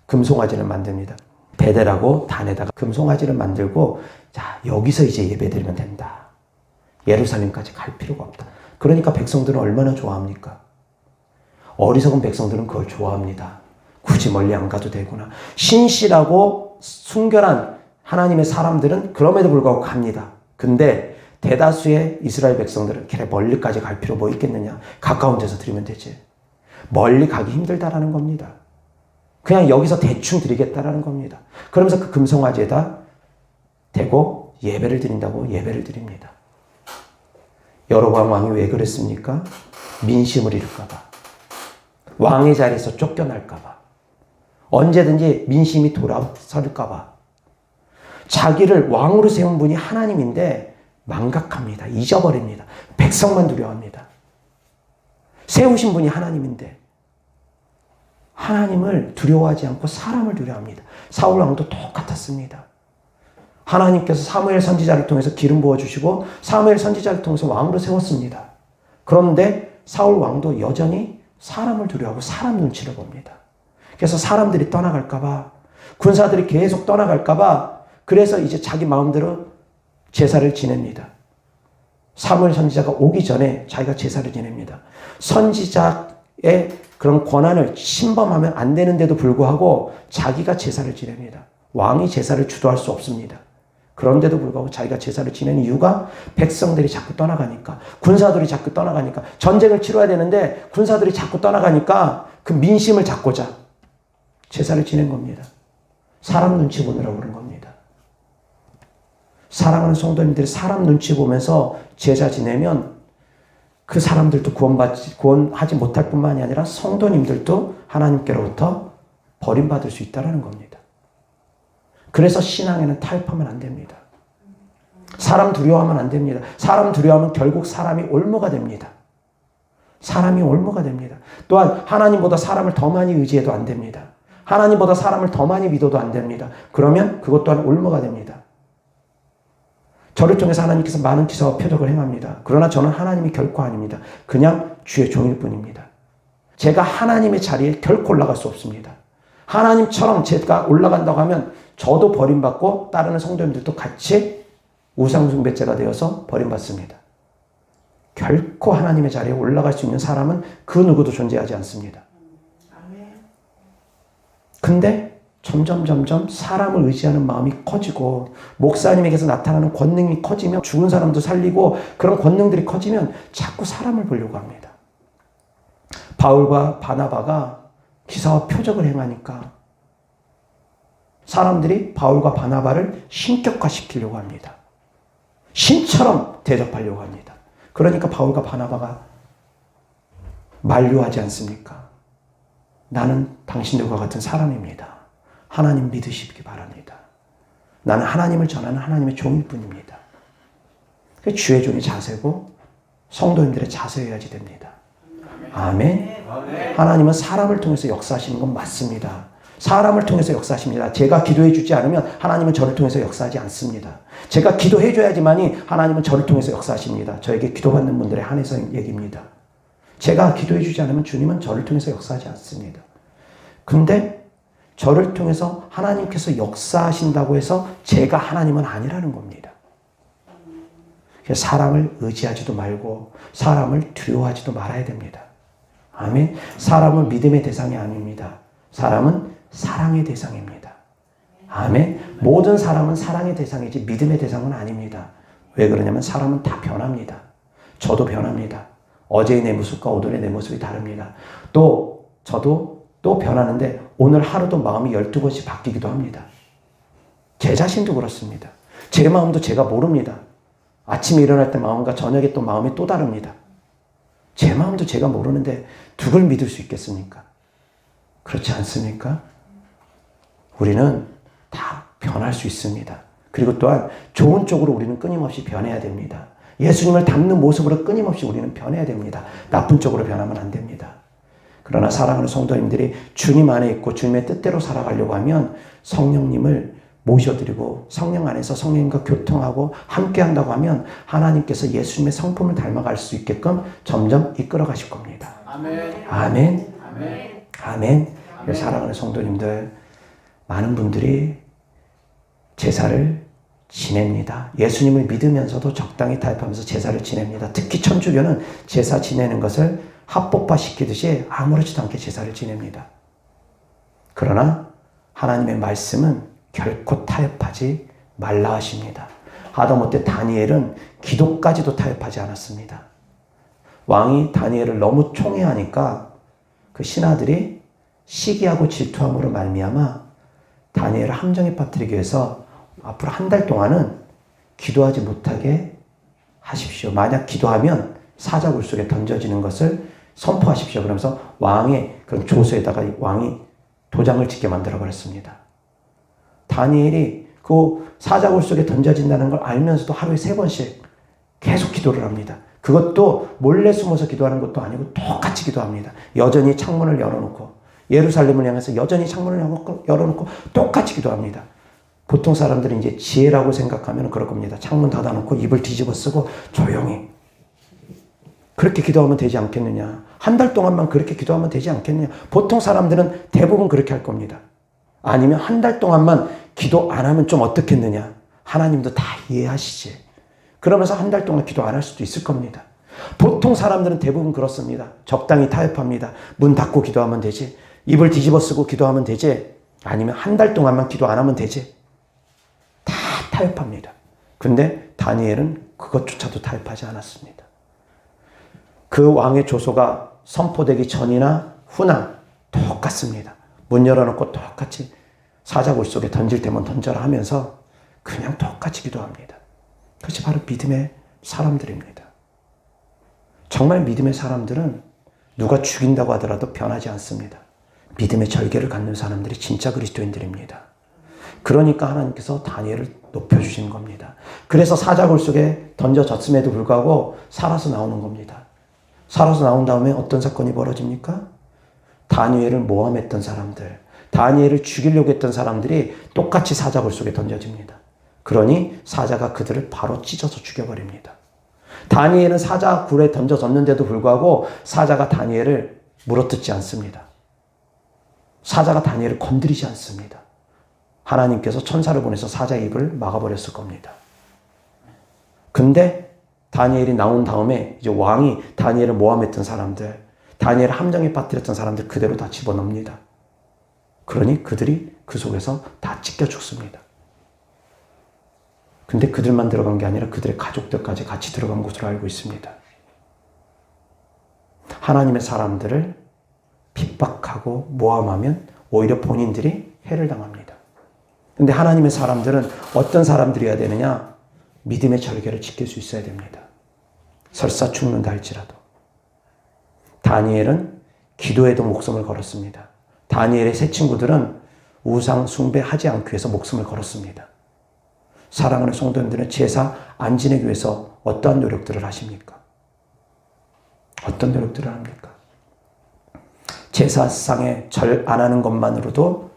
금송아지를 만듭니다. 베델하고 단에다가 금송아지를 만들고 자 여기서 이제 예배드리면 된다. 예루살렘까지 갈 필요가 없다. 그러니까 백성들은 얼마나 좋아합니까? 어리석은 백성들은 그걸 좋아합니다. 굳이 멀리 안 가도 되구나. 신실하고 순결한 하나님의 사람들은 그럼에도 불구하고 갑니다. 근데 대다수의 이스라엘 백성들은 그래 멀리까지 갈 필요 뭐 있겠느냐. 가까운 데서 드리면 되지. 멀리 가기 힘들다라는 겁니다. 그냥 여기서 대충 드리겠다라는 겁니다. 그러면서 그 금송아지에다 대고 예배를 드린다고 예배를 드립니다. 여로보암 왕이 왜 그랬습니까? 민심을 잃을까 봐. 왕의 자리에서 쫓겨날까 봐. 언제든지 민심이 돌아설까 봐. 자기를 왕으로 세운 분이 하나님인데 망각합니다. 잊어버립니다. 백성만 두려워합니다. 세우신 분이 하나님인데 하나님을 두려워하지 않고 사람을 두려워합니다. 사울 왕도 똑같았습니다. 하나님께서 사무엘 선지자를 통해서 기름 부어주시고 사무엘 선지자를 통해서 왕으로 세웠습니다. 그런데 사울 왕도 여전히 사람을 두려워하고 사람 눈치를 봅니다. 그래서 사람들이 떠나갈까 봐 군사들이 계속 떠나갈까 봐 그래서 이제 자기 마음대로 제사를 지냅니다. 사무엘 선지자가 오기 전에 자기가 제사를 지냅니다. 선지자의 그런 권한을 침범하면 안 되는데도 불구하고 자기가 제사를 지냅니다. 왕이 제사를 주도할 수 없습니다. 그런데도 불구하고 자기가 제사를 지내는 이유가 백성들이 자꾸 떠나가니까, 군사들이 자꾸 떠나가니까, 전쟁을 치러야 되는데 군사들이 자꾸 떠나가니까 그 민심을 잡고자 제사를 지낸 겁니다. 사람 눈치 보느라고 그런 겁니다. 사랑하는 성도님들이 사람 눈치 보면서 제사 지내면 그 사람들도 구원하지 못할 뿐만이 아니라 성도님들도 하나님께로부터 버림받을 수 있다는 겁니다. 그래서 신앙에는 타협하면 안 됩니다. 사람 두려워하면 안 됩니다. 사람 두려워하면 결국 사람이 올무가 됩니다. 사람이 올무가 됩니다. 또한 하나님보다 사람을 더 많이 의지해도 안 됩니다. 하나님보다 사람을 더 많이 믿어도 안 됩니다. 그러면 그것 또한 올무가 됩니다. 저를 통해서 하나님께서 많은 기사와 표적을 행합니다. 그러나 저는 하나님이 결코 아닙니다. 그냥 주의 종일 뿐입니다. 제가 하나님의 자리에 결코 올라갈 수 없습니다. 하나님처럼 제가 올라간다고 하면 저도 버림받고 따르는 성도님들도 같이 우상숭배자가 되어서 버림받습니다. 결코 하나님의 자리에 올라갈 수 있는 사람은 그 누구도 존재하지 않습니다. 근데 점점 사람을 의지하는 마음이 커지고 목사님에게서 나타나는 권능이 커지면 죽은 사람도 살리고 그런 권능들이 커지면 자꾸 사람을 보려고 합니다. 바울과 바나바가 기사와 표적을 행하니까 사람들이 바울과 바나바를 신격화시키려고 합니다. 신처럼 대접하려고 합니다. 그러니까 바울과 바나바가 만류하지 않습니까? 나는 당신들과 같은 사람입니다. 하나님 믿으시기 바랍니다. 나는 하나님을 전하는 하나님의 종일 뿐입니다. 주의 종이 자세고 성도님들의 자세여야지 됩니다. 아멘. 하나님은 사람을 통해서 역사하시는 건 맞습니다. 사람을 통해서 역사하십니다. 제가 기도해 주지 않으면 하나님은 저를 통해서 역사하지 않습니다. 제가 기도해 줘야지만이 하나님은 저를 통해서 역사하십니다. 저에게 기도받는 분들에 한해서 얘기입니다. 제가 기도해 주지 않으면 주님은 저를 통해서 역사하지 않습니다. 근데 저를 통해서 하나님께서 역사하신다고 해서 제가 하나님은 아니라는 겁니다. 그래서 사람을 의지하지도 말고 사람을 두려워하지도 말아야 됩니다. 아멘. 사람은 믿음의 대상이 아닙니다. 사람은 사랑의 대상입니다. 아멘. 모든 사람은 사랑의 대상이지 믿음의 대상은 아닙니다. 왜 그러냐면 사람은 다 변합니다. 저도 변합니다. 어제의 내 모습과 오늘의 내 모습이 다릅니다. 또 저도 또 변하는데 오늘 하루도 마음이 12번씩 바뀌기도 합니다. 제 자신도 그렇습니다. 제 마음도 제가 모릅니다. 아침에 일어날 때 마음과 저녁에 또 마음이 또 다릅니다. 제 마음도 제가 모르는데 누굴 믿을 수 있겠습니까? 그렇지 않습니까? 우리는 다 변할 수 있습니다. 그리고 또한 좋은 쪽으로 우리는 끊임없이 변해야 됩니다. 예수님을 닮는 모습으로 끊임없이 우리는 변해야 됩니다. 나쁜 쪽으로 변하면 안 됩니다. 그러나 사랑하는 성도님들이 주님 안에 있고 주님의 뜻대로 살아가려고 하면 성령님을 모셔드리고 성령 안에서 성령님과 교통하고 함께 한다고 하면 하나님께서 예수님의 성품을 닮아갈 수 있게끔 점점 이끌어 가실 겁니다. 아멘. 아멘. 아멘. 아멘. 사랑하는 성도님들, 많은 분들이 제사를 지냅니다. 예수님을 믿으면서도 적당히 타협하면서 제사를 지냅니다. 특히 천주교는 제사 지내는 것을 합법화 시키듯이 아무렇지도 않게 제사를 지냅니다. 그러나 하나님의 말씀은 결코 타협하지 말라 하십니다. 하다못해 다니엘은 기도까지도 타협하지 않았습니다. 왕이 다니엘을 너무 총애하니까 그 신하들이 시기하고 질투함으로 말미암아 다니엘을 함정에 빠뜨리기 위해서 앞으로 한 달 동안은 기도하지 못하게 하십시오. 만약 기도하면 사자굴 속에 던져지는 것을 선포하십시오. 그러면서 왕의 그런 조서에다가 왕이 도장을 찍게 만들어 버렸습니다. 다니엘이 그 사자굴 속에 던져진다는 걸 알면서도 하루에 3번씩 계속 기도를 합니다. 그것도 몰래 숨어서 기도하는 것도 아니고 똑같이 기도합니다. 여전히 창문을 열어놓고 예루살렘을 향해서 여전히 창문을 열어놓고 똑같이 기도합니다. 보통 사람들이 이제 지혜라고 생각하면 그럴 겁니다. 창문 닫아놓고 입을 뒤집어 쓰고 조용히. 그렇게 기도하면 되지 않겠느냐. 한 달 동안만 그렇게 기도하면 되지 않겠느냐. 보통 사람들은 대부분 그렇게 할 겁니다. 아니면 한 달 동안만 기도 안 하면 좀 어떻겠느냐. 하나님도 다 이해하시지. 그러면서 한 달 동안 기도 안 할 수도 있을 겁니다. 보통 사람들은 대부분 그렇습니다. 적당히 타협합니다. 문 닫고 기도하면 되지. 입을 뒤집어 쓰고 기도하면 되지. 아니면 한 달 동안만 기도 안 하면 되지. 다 타협합니다. 근데 다니엘은 그것조차도 타협하지 않았습니다. 그 왕의 조소가 선포되기 전이나 후나 똑같습니다. 문 열어놓고 똑같이 사자굴 속에 던질 때만 던져라 하면서 그냥 똑같이 기도합니다. 그것이 바로 믿음의 사람들입니다. 정말 믿음의 사람들은 누가 죽인다고 하더라도 변하지 않습니다. 믿음의 절개를 갖는 사람들이 진짜 그리스도인들입니다. 그러니까 하나님께서 다니엘을 높여주신 겁니다. 그래서 사자굴 속에 던져졌음에도 불구하고 살아서 나오는 겁니다. 살아서 나온 다음에 어떤 사건이 벌어집니까? 다니엘을 모함했던 사람들, 다니엘을 죽이려고 했던 사람들이 똑같이 사자굴 속에 던져집니다. 그러니 사자가 그들을 바로 찢어서 죽여버립니다. 다니엘은 사자굴에 던져졌는데도 불구하고 사자가 다니엘을 물어뜯지 않습니다. 사자가 다니엘을 건드리지 않습니다. 하나님께서 천사를 보내서 사자의 입을 막아버렸을 겁니다. 근데 다니엘이 나온 다음에 이제 왕이 다니엘을 모함했던 사람들, 다니엘을 함정에 빠뜨렸던 사람들 그대로 다 집어넣습니다. 그러니 그들이 그 속에서 다 찢겨 죽습니다. 근데 그들만 들어간 게 아니라 그들의 가족들까지 같이 들어간 것으로 알고 있습니다. 하나님의 사람들을 핍박하고 모함하면 오히려 본인들이 해를 당합니다. 근데 하나님의 사람들은 어떤 사람들이어야 되느냐? 믿음의 절개를 지킬 수 있어야 됩니다. 설사 죽는다 할지라도. 다니엘은 기도에도 목숨을 걸었습니다. 다니엘의 세 친구들은 우상 숭배하지 않기 위해서 목숨을 걸었습니다. 사랑하는 성도님들은 제사 안 지내기 위해서 어떠한 노력들을 하십니까? 어떤 노력들을 합니까? 제사상에 절 안 하는 것만으로도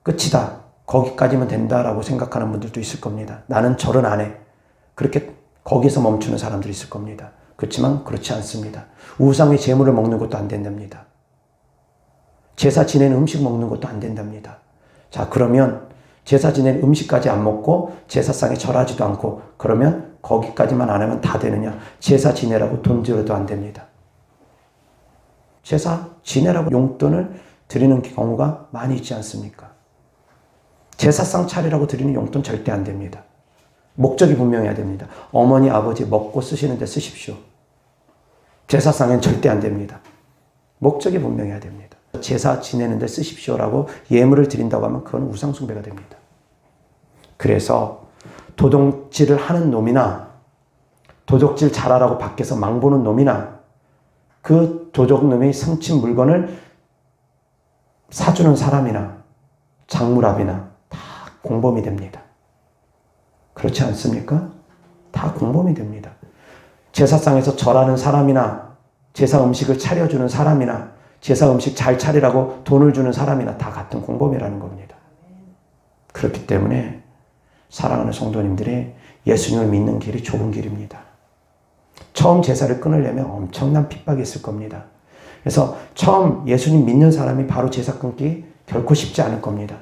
끝이다. 거기까지면 된다라고 생각하는 분들도 있을 겁니다. 나는 절은 안 해. 그렇게 거기서 멈추는 사람들이 있을 겁니다. 그렇지만 그렇지 않습니다. 우상의 제물을 먹는 것도 안 된답니다. 제사 지내는 음식 먹는 것도 안 된답니다. 자, 그러면 제사 지내는 음식까지 안 먹고 제사상에 절하지도 않고 그러면 거기까지만 안 하면 다 되느냐? 제사 지내라고 돈 들여도 안 됩니다. 제사 지내라고 용돈을 드리는 경우가 많이 있지 않습니까? 제사상 차리라고 드리는 용돈 절대 안 됩니다. 목적이 분명해야 됩니다. 어머니, 아버지 먹고 쓰시는 데 쓰십시오. 제사상엔 절대 안 됩니다. 목적이 분명해야 됩니다. 제사 지내는 데 쓰십시오라고 예물을 드린다고 하면 그건 우상숭배가 됩니다. 그래서 도둑질을 하는 놈이나 도적질 잘하라고 밖에서 망보는 놈이나 그 도적놈이 훔친 물건을 사주는 사람이나 장물합이나 다 공범이 됩니다. 그렇지 않습니까? 다 공범이 됩니다. 제사상에서 절하는 사람이나 제사 음식을 차려주는 사람이나 제사 음식 잘 차리라고 돈을 주는 사람이나 다 같은 공범이라는 겁니다. 그렇기 때문에 사랑하는 성도님들이 예수님을 믿는 길이 좁은 길입니다. 처음 제사를 끊으려면 엄청난 핍박이 있을 겁니다. 그래서 처음 예수님 믿는 사람이 바로 제사 끊기 결코 쉽지 않을 겁니다.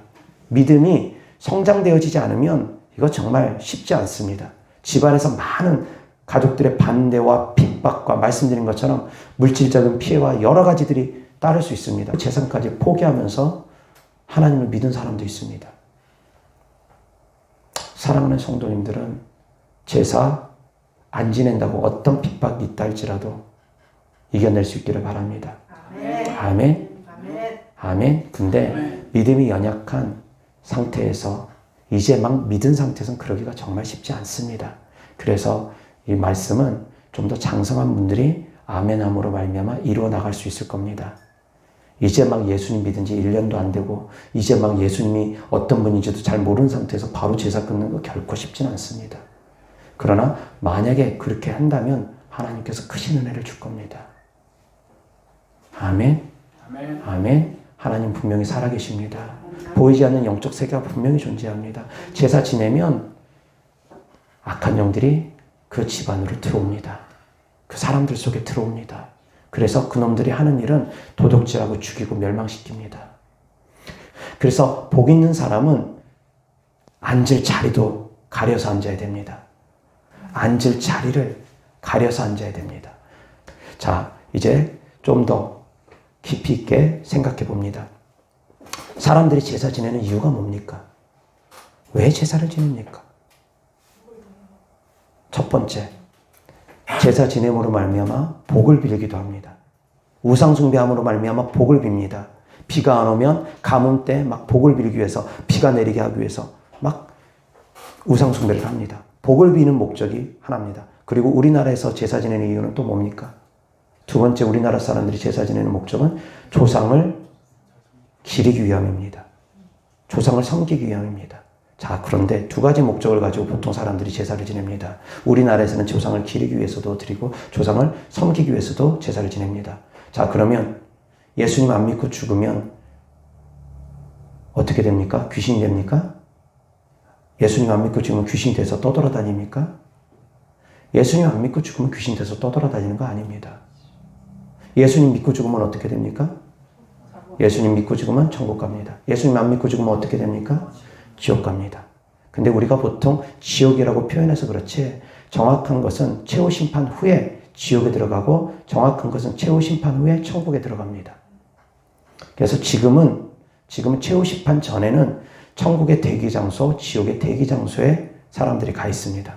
믿음이 성장되어지지 않으면 이거 정말 쉽지 않습니다. 집안에서 많은 가족들의 반대와 핍박과 말씀드린 것처럼 물질적인 피해와 여러 가지들이 따를 수 있습니다. 재산까지 포기하면서 하나님을 믿은 사람도 있습니다. 사랑하는 성도님들은 제사 안 지낸다고 어떤 핍박이 있다 할지라도 이겨낼 수 있기를 바랍니다. 아멘. 아멘. 근데 믿음이 연약한 상태에서 이제 막 믿은 상태에서는 그러기가 정말 쉽지 않습니다. 그래서 이 말씀은 좀 더 장성한 분들이 아멘함으로 말미암아 이루어 나갈 수 있을 겁니다. 이제 막 예수님 믿은 지 1년도 안 되고 이제 막 예수님이 어떤 분인지도 잘 모르는 상태에서 바로 제사 끊는 거 결코 쉽지는 않습니다. 그러나 만약에 그렇게 한다면 하나님께서 크신 은혜를 줄 겁니다. 아멘. 아멘. 아멘. 하나님 분명히 살아계십니다. 보이지 않는 영적 세계가 분명히 존재합니다. 제사 지내면 악한 영들이 그 집안으로 들어옵니다. 그 사람들 속에 들어옵니다. 그래서 그놈들이 하는 일은 도둑질하고 죽이고 멸망시킵니다. 그래서 복 있는 사람은 앉을 자리도 가려서 앉아야 됩니다. 앉을 자리를 가려서 앉아야 됩니다. 자, 이제 좀 더 깊이 있게 생각해 봅니다. 사람들이 제사 지내는 이유가 뭡니까? 왜 제사를 지냅니까? 첫 번째, 제사 지냄으로 말미암아 복을 빌기도 합니다. 우상 숭배함으로 말미암아 복을 빕니다. 비가 안 오면 가뭄 때 막 복을 빌기 위해서 비가 내리게 하기 위해서 막 우상 숭배를 합니다. 복을 비는 목적이 하나입니다. 그리고 우리나라에서 제사 지내는 이유는 또 뭡니까? 두 번째, 우리나라 사람들이 제사 지내는 목적은 조상을 기리기 위함입니다. 조상을 섬기기 위함입니다. 자, 그런데 두 가지 목적을 가지고 보통 사람들이 제사를 지냅니다. 우리나라에서는 조상을 기리기 위해서도 드리고 조상을 섬기기 위해서도 제사를 지냅니다. 자, 그러면 예수님 안 믿고 죽으면 어떻게 됩니까? 귀신이 됩니까? 예수님 안 믿고 죽으면 귀신이 돼서 떠돌아다닙니까? 예수님 안 믿고 죽으면 귀신 돼서 떠돌아다니는 거 아닙니다. 예수님 믿고 죽으면 어떻게 됩니까? 예수님 믿고 죽으면 천국 갑니다. 예수님 안 믿고 죽으면 어떻게 됩니까? 지옥 갑니다. 근데 우리가 보통 지옥이라고 표현해서 그렇지 정확한 것은 최후 심판 후에 지옥에 들어가고 정확한 것은 최후 심판 후에 천국에 들어갑니다. 그래서 지금은 최후 심판 전에는 천국의 대기장소, 지옥의 대기장소에 사람들이 가 있습니다.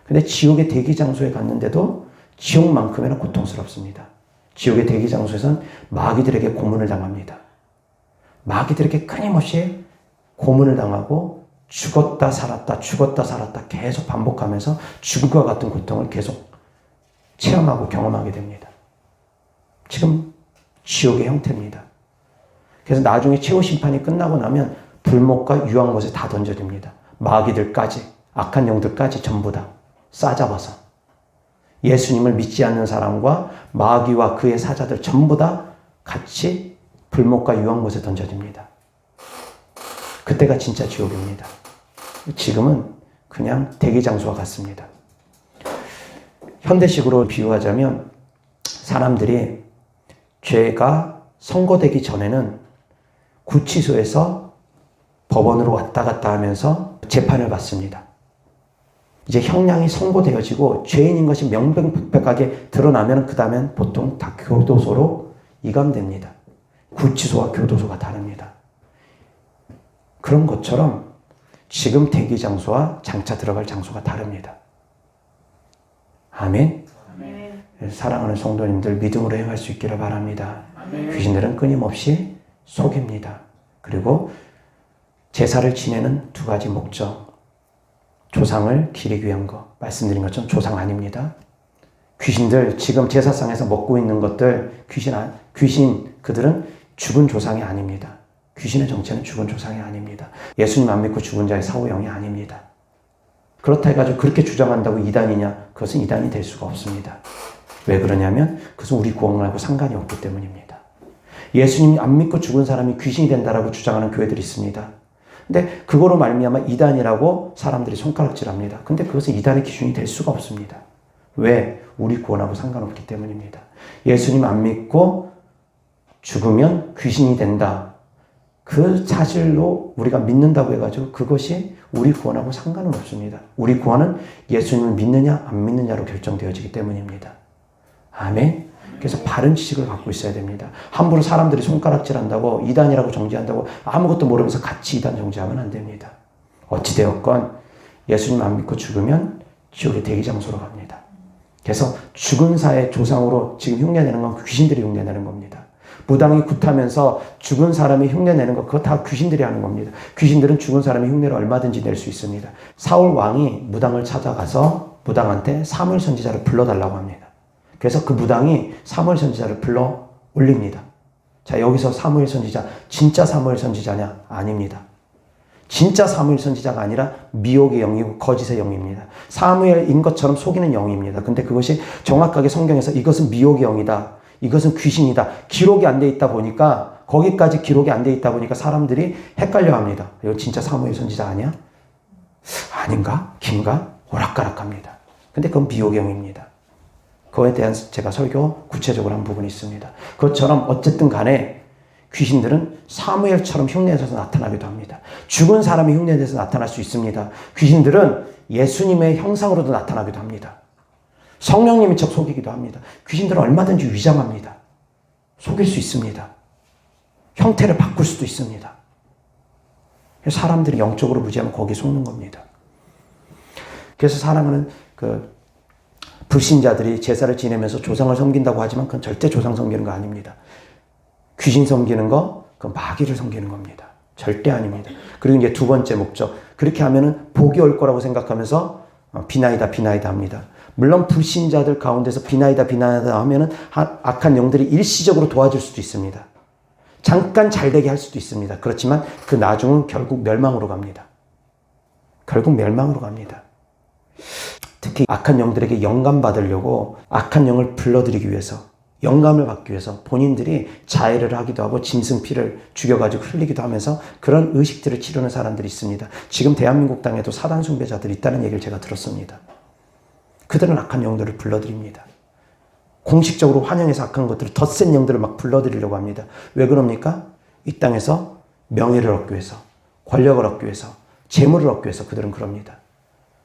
근데 지옥의 대기장소에 갔는데도 지옥만큼이나 고통스럽습니다. 지옥의 대기장소에서는 마귀들에게 고문을 당합니다. 마귀들에게 끊임없이 고문을 당하고 죽었다 살았다 죽었다 살았다 계속 반복하면서 죽음과 같은 고통을 계속 체험하고 경험하게 됩니다. 지금 지옥의 형태입니다. 그래서 나중에 최후 심판이 끝나고 나면 불못과 유황못에 다 던져집니다. 마귀들까지 악한 영들까지 전부 다 싸잡아서 예수님을 믿지 않는 사람과 마귀와 그의 사자들 전부 다 같이 불못과 유황못에 던져집니다. 그때가 진짜 지옥입니다. 지금은 그냥 대기장소와 같습니다. 현대식으로 비유하자면 사람들이 죄가 선고되기 전에는 구치소에서 법원으로 왔다 갔다 하면서 재판을 받습니다. 이제 형량이 선고되어지고 죄인인 것이 명백백하게 드러나면 그 다음엔 보통 다 교도소로 이감됩니다. 구치소와 교도소가 다릅니다. 그런 것처럼 지금 대기 장소와 장차 들어갈 장소가 다릅니다. 아멘. 아멘. 사랑하는 성도님들 믿음으로 행할 수 있기를 바랍니다. 아멘. 귀신들은 끊임없이 속입니다. 그리고 제사를 지내는 두 가지 목적. 조상을 기리기 위한 거. 말씀드린 것처럼 조상 아닙니다. 귀신들 지금 제사상에서 먹고 있는 것들 귀신 그들은 죽은 조상이 아닙니다. 귀신의 정체는 죽은 조상이 아닙니다. 예수님 안 믿고 죽은 자의 사후영이 아닙니다. 그렇다 해가지고 그렇게 주장한다고 이단이냐? 그것은 이단이 될 수가 없습니다. 왜 그러냐면 그것은 우리 구원하고 상관이 없기 때문입니다. 예수님 안 믿고 죽은 사람이 귀신이 된다라고 주장하는 교회들이 있습니다. 근데 그거로 말미암아 이단이라고 사람들이 손가락질합니다. 근데 그것은 이단의 기준이 될 수가 없습니다. 왜? 우리 구원하고 상관없기 때문입니다. 예수님 안 믿고 죽으면 귀신이 된다. 그 사실로 우리가 믿는다고 해가지고 그것이 우리 구원하고 상관은 없습니다. 우리 구원은 예수님을 믿느냐 안 믿느냐로 결정되어지기 때문입니다. 아멘. 그래서 바른 지식을 갖고 있어야 됩니다. 함부로 사람들이 손가락질한다고 이단이라고 정지한다고 아무것도 모르면서 같이 이단 정지하면 안 됩니다. 어찌되었건 예수님 안 믿고 죽으면 지옥의 대기장소로 갑니다. 그래서 죽은 사의 조상으로 지금 흉내내는 건 귀신들이 흉내내는 겁니다. 무당이 굿하면서 죽은 사람이 흉내내는 거 그거 다 귀신들이 하는 겁니다. 귀신들은 죽은 사람의 흉내를 얼마든지 낼 수 있습니다. 사울 왕이 무당을 찾아가서 무당한테 사무엘 선지자를 불러달라고 합니다. 그래서 그 무당이 사무엘 선지자를 불러 올립니다. 자, 여기서 사무엘 선지자 진짜 사무엘 선지자냐? 아닙니다. 진짜 사무엘 선지자가 아니라 미혹의 영이고 거짓의 영입니다. 사무엘인 것처럼 속이는 영입니다. 근데 그것이 정확하게 성경에서 이것은 미혹의 영이다. 이것은 귀신이다. 기록이 안 돼 있다 보니까 거기까지 기록이 안 돼 있다 보니까 사람들이 헷갈려 합니다. 이거 진짜 사무엘 선지자 아니야? 아닌가? 긴가? 오락가락합니다. 근데 그건 미혹의 영입니다. 그거에 대한 제가 설교 구체적으로 한 부분이 있습니다. 그것처럼 어쨌든 간에 귀신들은 사무엘처럼 흉내내서 나타나기도 합니다. 죽은 사람이 흉내내서 나타날 수 있습니다. 귀신들은 예수님의 형상으로도 나타나기도 합니다. 성령님인 척 속이기도 합니다. 귀신들은 얼마든지 위장합니다. 속일 수 있습니다. 형태를 바꿀 수도 있습니다. 사람들이 영적으로 무지하면 거기에 속는 겁니다. 그래서 사랑하는 불신자들이 제사를 지내면서 조상을 섬긴다고 하지만 그건 절대 조상 섬기는 거 아닙니다. 귀신 섬기는 거, 그건 마귀를 섬기는 겁니다. 절대 아닙니다. 그리고 이제 두 번째 목적. 그렇게 하면은 복이 올 거라고 생각하면서 비나이다 합니다. 물론 불신자들 가운데서 비나이다 하면은 악한 영들이 일시적으로 도와줄 수도 있습니다. 잠깐 잘 되게 할 수도 있습니다. 그렇지만 그 나중은 결국 멸망으로 갑니다. 결국 멸망으로 갑니다. 특히 악한 영들에게 영감 받으려고 악한 영을 불러들이기 위해서 영감을 받기 위해서 본인들이 자해를 하기도 하고 짐승 피를 죽여가지고 흘리기도 하면서 그런 의식들을 치르는 사람들이 있습니다. 지금 대한민국 땅에도 사단 숭배자들이 있다는 얘기를 제가 들었습니다. 그들은 악한 영들을 불러들입니다. 공식적으로 환영해서 악한 것들을 더 센 영들을 막 불러들이려고 합니다. 왜 그럽니까? 이 땅에서 명예를 얻기 위해서, 권력을 얻기 위해서, 재물을 얻기 위해서 그들은 그럽니다.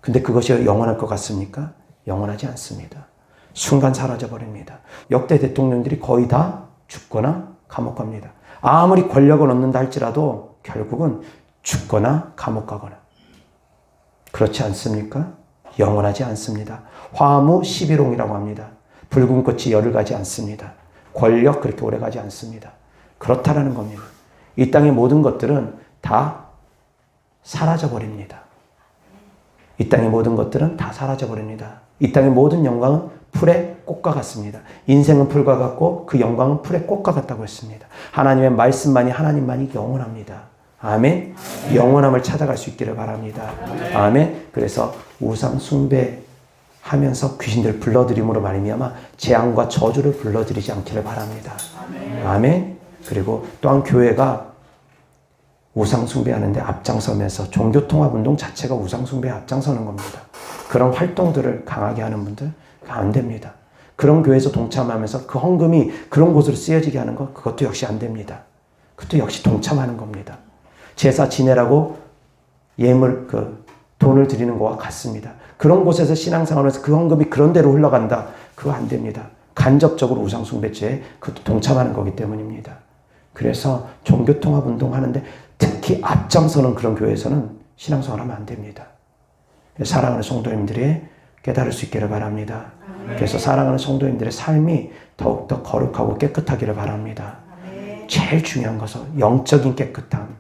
근데 그것이 영원할 것 같습니까? 영원하지 않습니다. 순간 사라져버립니다. 역대 대통령들이 거의 다 죽거나 감옥 갑니다. 아무리 권력을 얻는다 할지라도 결국은 죽거나 감옥 가거나. 그렇지 않습니까? 영원하지 않습니다. 화무 11홍이라고 합니다. 붉은 꽃이 열을 가지 않습니다. 권력 그렇게 오래 가지 않습니다. 그렇다라는 겁니다. 이 땅의 모든 것들은 다 사라져버립니다. 이 땅의 모든 것들은 다 사라져버립니다. 이 땅의 모든 영광은 풀의 꽃과 같습니다. 인생은 풀과 같고 그 영광은 풀의 꽃과 같다고 했습니다. 하나님의 말씀만이 하나님만이 영원합니다. 아멘. 영원함을 찾아갈 수 있기를 바랍니다. 아멘. 그래서 우상 숭배하면서 귀신들 불러들임으로 말미암아 재앙과 저주를 불러들이지 않기를 바랍니다. 아멘. 그리고 또한 교회가 우상 숭배하는데 앞장서면서 종교통합운동 자체가 우상 숭배에 앞장서는 겁니다. 그런 활동들을 강하게 하는 분들 안 됩니다. 그런 교회에서 동참하면서 그 헌금이 그런 곳으로 쓰여지게 하는 것 그것도 역시 안 됩니다. 그것도 역시 동참하는 겁니다. 제사 지내라고 예물 돈을 드리는 것과 같습니다. 그런 곳에서 신앙생활을 해서 그 헌금이 그런 데로 흘러간다. 그거 안 됩니다. 간접적으로 우상숭배죄에 그것도 동참하는 거기 때문입니다. 그래서 종교통합운동 하는데 특히 앞장서는 그런 교회에서는 신앙생활하면 안 됩니다. 사랑하는 성도님들이 깨달을 수 있기를 바랍니다. 그래서 사랑하는 성도님들의 삶이 더욱더 거룩하고 깨끗하기를 바랍니다. 제일 중요한 것은 영적인 깨끗함.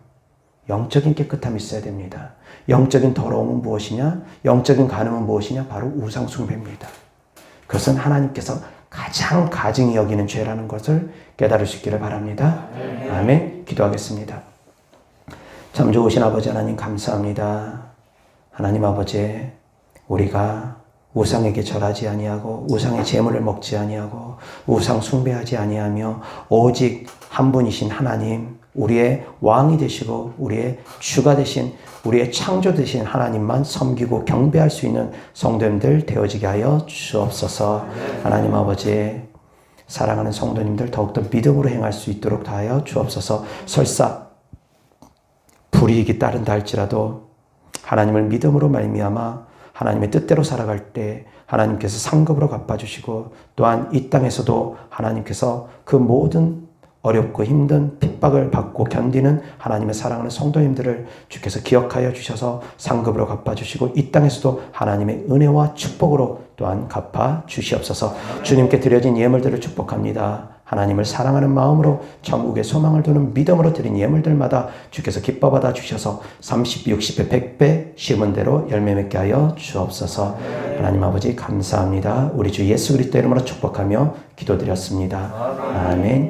영적인 깨끗함이 있어야 됩니다. 영적인 더러움은 무엇이냐? 영적인 간음은 무엇이냐? 바로 우상 숭배입니다. 그것은 하나님께서 가장 가증히 여기는 죄라는 것을 깨달을 수 있기를 바랍니다. 아멘. 기도하겠습니다. 참 좋으신 아버지 하나님 감사합니다. 하나님 아버지, 우리가 우상에게 절하지 아니하고 우상의 제물을 먹지 아니하고 우상 숭배하지 아니하며 오직 한 분이신 하나님, 우리의 왕이 되시고 우리의 주가 되신 우리의 창조 되신 하나님만 섬기고 경배할 수 있는 성도님들 되어지게 하여 주옵소서. 하나님 아버지, 사랑하는 성도님들 더욱더 믿음으로 행할 수 있도록 다하여 주옵소서. 설사 불이익이 따른다 할지라도 하나님을 믿음으로 말미암아 하나님의 뜻대로 살아갈 때 하나님께서 상급으로 갚아주시고 또한 이 땅에서도 하나님께서 그 모든 어렵고 힘든 핍박을 받고 견디는 하나님의 사랑하는 성도님들을 주께서 기억하여 주셔서 상급으로 갚아주시고 이 땅에서도 하나님의 은혜와 축복으로 또한 갚아 주시옵소서. 주님께 드려진 예물들을 축복합니다. 하나님을 사랑하는 마음으로 천국의 소망을 두는 믿음으로 드린 예물들마다 주께서 기뻐 받아 주셔서 30, 60배, 100배 심은 대로 열매 맺게 하여 주옵소서. 하나님 아버지 감사합니다. 우리 주 예수 그리스도 이름으로 축복하며 기도드렸습니다. 아멘.